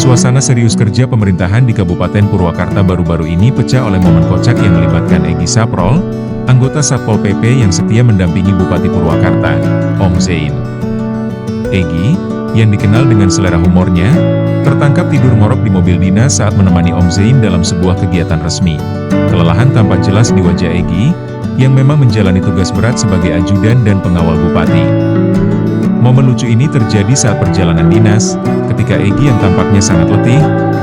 Suasana serius kerja pemerintahan di Kabupaten Purwakarta baru-baru ini pecah oleh momen kocak yang melibatkan Egy Saprol, anggota Satpol PP yang setia mendampingi Bupati Purwakarta, Om Zein. Egy, yang dikenal dengan selera humornya, tertangkap tidur ngorok di mobil dinas saat menemani Om Zein dalam sebuah kegiatan resmi. Kelelahan tampak jelas di wajah Egy, yang memang menjalani tugas berat sebagai ajudan dan pengawal Bupati. Momen lucu ini terjadi saat perjalanan dinas, ketika Egy yang tampaknya sangat letih,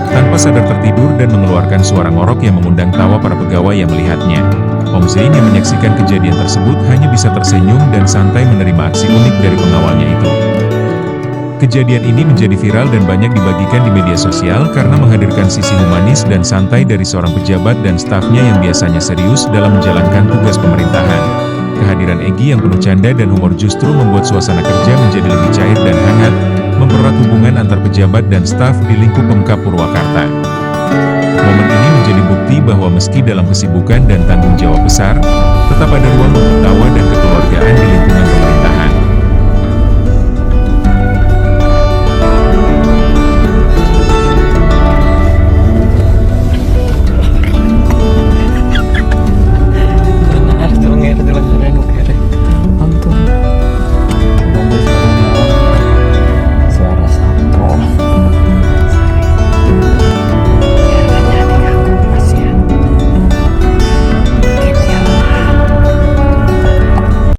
tanpa sadar tertidur dan mengeluarkan suara ngorok yang mengundang tawa para pegawai yang melihatnya. Om Zein yang menyaksikan kejadian tersebut hanya bisa tersenyum dan santai menerima aksi unik dari pengawalnya itu. Kejadian ini menjadi viral dan banyak dibagikan di media sosial karena menghadirkan sisi humanis dan santai dari seorang pejabat dan stafnya yang biasanya serius dalam menjalankan tugas pemerintahan. Kehadiran Egy yang penuh canda dan humor justru membuat suasana kerja menjadi lebih cair dan hangat, mempererat hubungan antar pejabat dan staf di lingkup Pemkab Purwakarta. Momen ini menjadi bukti bahwa meski dalam kesibukan dan tanggung jawab besar, tetap ada ruang untuk tawa dan kekeluargaan